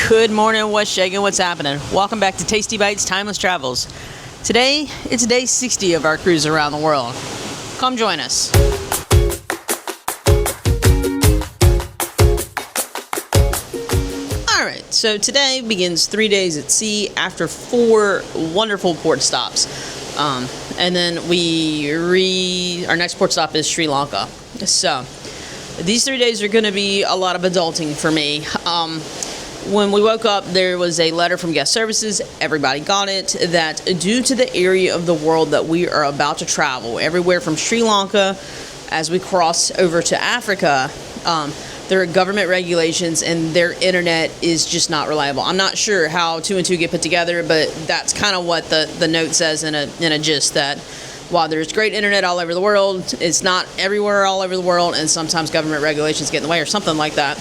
Good morning, what's shaking, what's happening? Welcome back to Tasty Bites Timeless Travels. Today, it's day 60 of our cruise around the world. Come join us. Alright, so today begins 3 days at sea after 4 wonderful port stops. And then our next port stop is Sri Lanka. So, these 3 days are going to be a lot of adulting for me. When we woke up, there was a letter from guest services. Everybody got it, that due to the area of the world that we are about to travel, everywhere from Sri Lanka as we cross over to Africa, there are government regulations and their internet is just not reliable. I'm not sure how 2 and 2 get put together, but that's kind of what the note says in a gist, that while there's great internet all over the world, it's not everywhere all over the world, and sometimes government regulations get in the way or something like that.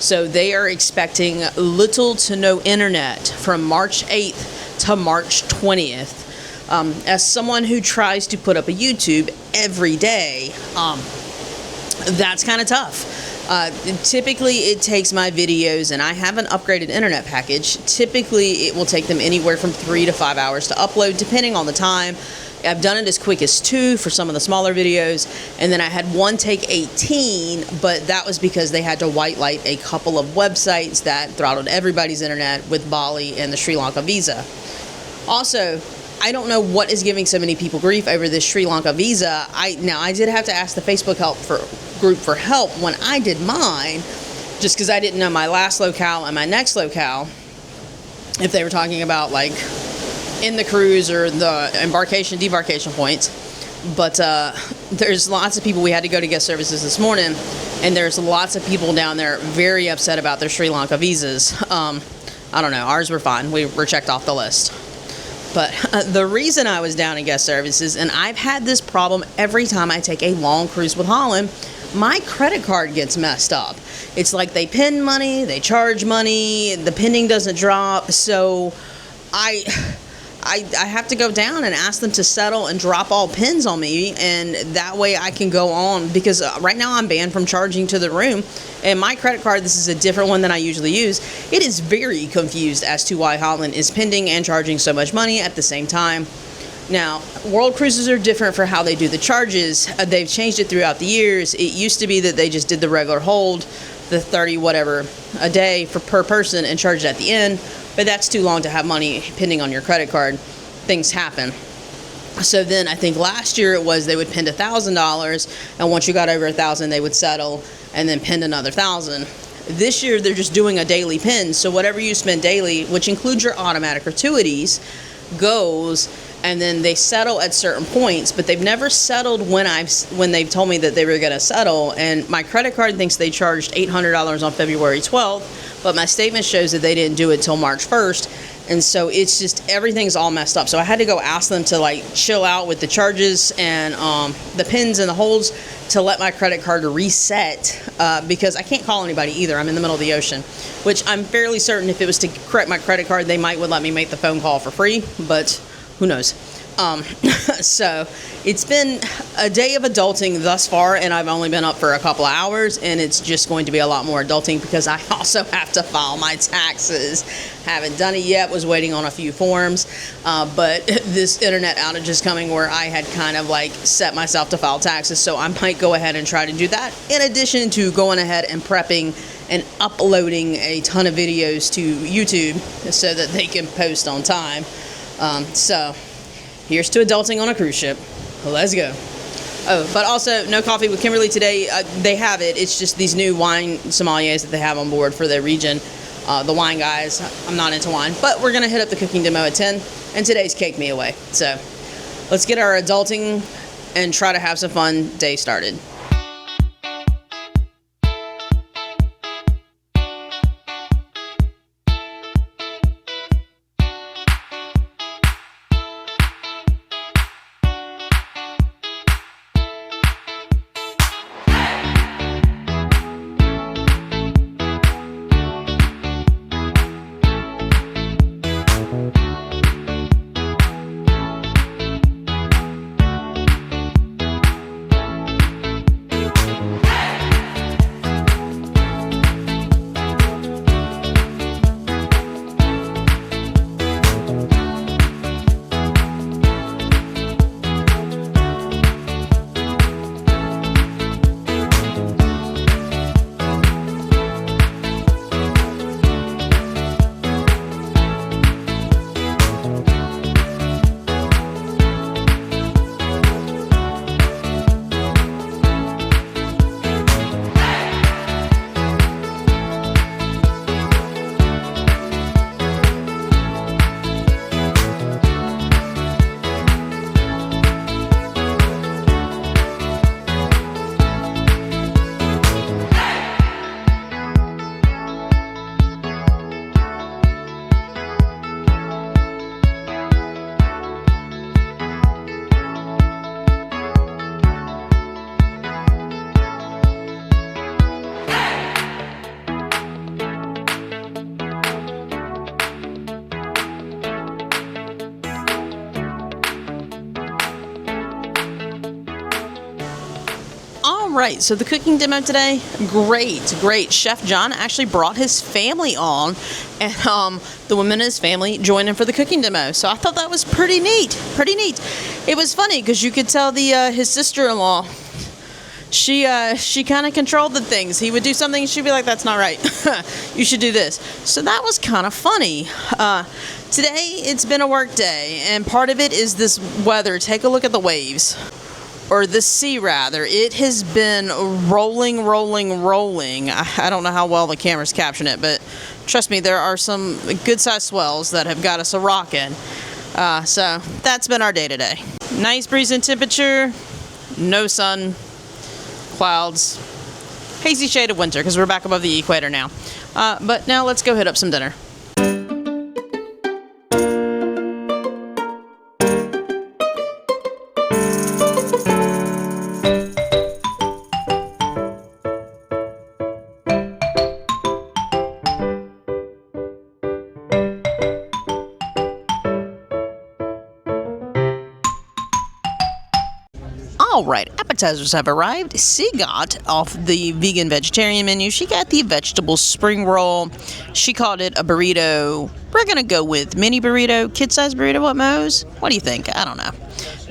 So they are expecting little to no internet from March 8th to March 20th. As someone who tries to put up a YouTube every day, that's kind of tough. Typically, it takes my videos, and I have an upgraded internet package. Typically, it will take them anywhere from 3 to 5 hours to upload, depending on the time. I've done it as quick as 2 for some of the smaller videos, and then I had one take 18, but that was because they had to white light a couple of websites that throttled everybody's internet with Bali and the Sri Lanka visa. Also, I don't know what is giving so many people grief over this Sri Lanka visa. I did have to ask the Facebook group for help when I did mine, just because I didn't know my last locale and my next locale, if they were talking about like in the cruise or the debarkation points. But there's lots of people. We had to go to guest services this morning, and there's lots of people down there very upset about their Sri Lanka visas. I don't know, ours were fine. We were checked off the list. But the reason I was down in guest services, and I've had this problem every time I take a long cruise with Holland, my credit card gets messed up. It's like they pin money, they charge money, the pinning doesn't drop, so I have to go down and ask them to settle and drop all pins on me, and that way I can go on, because right now I'm banned from charging to the room, and my credit card, this is a different one than I usually use. It is very confused as to why Holland is pending and charging so much money at the same time. Now, world cruises are different for how they do the charges. They've changed it throughout the years. It used to be that they just did the regular hold, the 30 whatever a day per person, and charged at the end. But that's too long to have money pending on your credit card. Things happen. So then I think last year it was they would pin $1,000, and once you got over $1,000 they would settle and then pin another $1,000. This year they're just doing a daily pin, so whatever you spend daily, which includes your automatic gratuities, goes, and then they settle at certain points, but they've never settled when they've told me that they were going to settle. And my credit card thinks they charged $800 on February 12th, but my statement shows that they didn't do it till March 1st, and so it's just everything's all messed up. So I had to go ask them to like chill out with the charges and the pins and the holds to let my credit card reset, because I can't call anybody either. I'm in the middle of the ocean, which I'm fairly certain if it was to correct my credit card, they would let me make the phone call for free, but who knows. So it's been a day of adulting thus far, and I've only been up for a couple of hours, and it's just going to be a lot more adulting because I also have to file my taxes. Haven't done it yet, was waiting on a few forms, but this internet outage is coming where I had kind of like set myself to file taxes, so I might go ahead and try to do that, in addition to going ahead and prepping and uploading a ton of videos to YouTube so that they can post on time. So here's to adulting on a cruise ship. Let's go. Oh, but also no coffee with Kimberly today. They have it. It's just these new wine sommeliers that they have on board for their region. The wine guys. I'm not into wine, but we're going to hit up the cooking demo at 10, and today's Cake Me Away. So let's get our adulting and try to have some fun day started. right, so the cooking demo today, great. Chef John actually brought his family on, and the women in his family joined him for the cooking demo. So I thought that was pretty neat. It was funny because you could tell his sister-in-law, she kind of controlled the things. He would do something and she'd be like, that's not right. You should do this. So that was kind of funny. Today, it's been a work day, and part of it is this weather. Take a look at the waves. Or the sea, rather. It has been rolling. I don't know how well the camera's capturing it, but trust me, there are some good-sized swells that have got us a rockin'. So that's been our day today. Nice breeze and temperature, no sun, clouds, hazy shade of winter because we're back above the equator now. But now let's go hit up some dinner. Alright, appetizers have arrived. C got off the vegan vegetarian menu. She got the vegetable spring roll. She called it a burrito. We're gonna go with mini burrito, kid-sized burrito. What, Mose? What do you think? I don't know.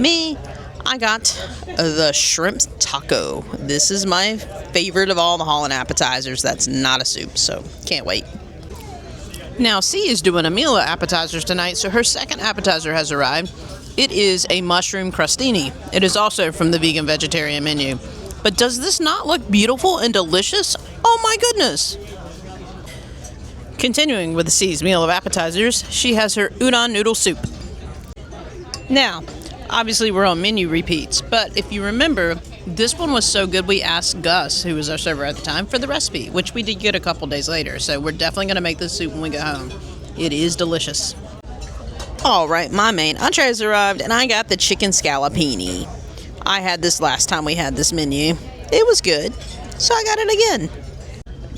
Me, I got the shrimp taco. This is my favorite of all the Holland appetizers. That's not a soup, so can't wait. Now, C is doing a meal of appetizers tonight, so her second appetizer has arrived. It is a mushroom crostini. It is also from the vegan vegetarian menu. But does this not look beautiful and delicious? Oh my goodness! Continuing with the C's meal of appetizers, she has her udon noodle soup. Now, obviously we're on menu repeats, but if you remember, this one was so good we asked Gus, who was our server at the time, for the recipe, which we did get a couple days later, so we're definitely going to make this soup when we get home. It is delicious. Alright, my main entree has arrived, and I got the chicken scallopini. I had this last time we had this menu. It was good, so I got it again.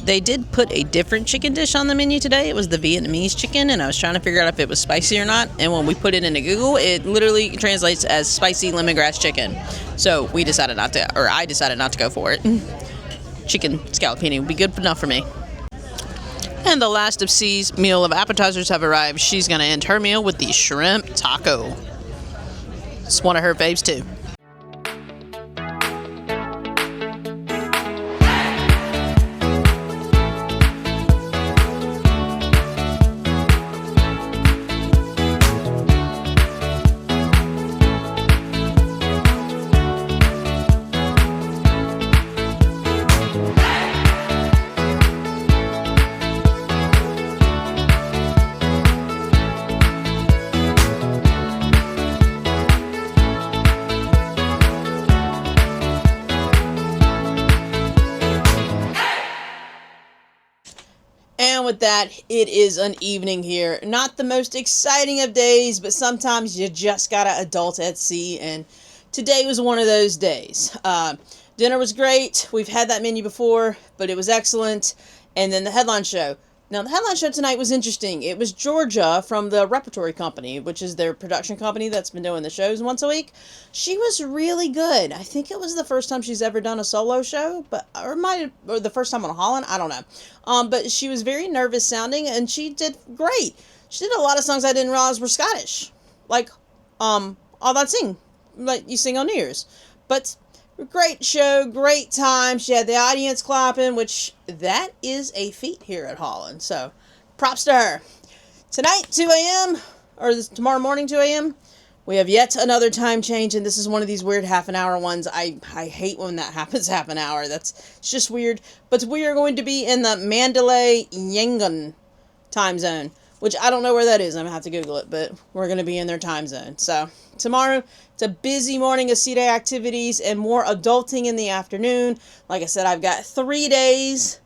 They did put a different chicken dish on the menu today. It was the Vietnamese chicken, and I was trying to figure out if it was spicy or not, and when we put it into Google, it literally translates as spicy lemongrass chicken. So I decided not to go for it. Chicken scallopini would be good enough for me. And the last of C's meal of appetizers have arrived. She's going to end her meal with the shrimp taco. It's one of her faves too. And with that, it is an evening here. Not the most exciting of days, but sometimes you just gotta adult at sea, and today was one of those days. Dinner was great. We've had that menu before, but it was excellent. And then the headline show. Now, the headline show tonight was interesting. It was Georgia from the Repertory Company, which is their production company that's been doing the shows once a week. She was really good. I think it was the first time she's ever done a solo show, or the first time on Holland. I don't know. But she was very nervous sounding, and she did great. She did a lot of songs I didn't realize were Scottish, like All That Sing, like you sing on New Year's. But great show, great time. She had the audience clapping, which that is a feat here at Holland. So, props to her. Tonight, 2 a.m., or tomorrow morning, 2 a.m., we have yet another time change, and this is one of these weird half-an-hour ones. I hate when that happens half an hour. It's just weird. But we are going to be in the Mandalay Yangon time zone, which I don't know where that is. I'm going to have to Google it, but we're going to be in their time zone. So, tomorrow, it's a busy morning of C-Day activities and more adulting in the afternoon. Like I said, I've got 3 days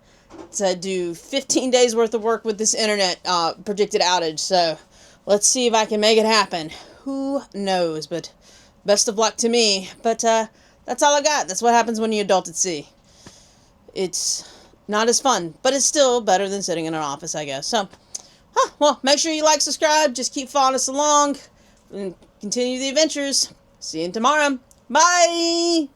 to do 15 days worth of work with this internet predicted outage. So, let's see if I can make it happen. Who knows? But best of luck to me. But that's all I got. That's what happens when you adult at sea. It's not as fun, but it's still better than sitting in an office, I guess. So, well, make sure you like, subscribe, just keep following us along, and continue the adventures. See you tomorrow. Bye!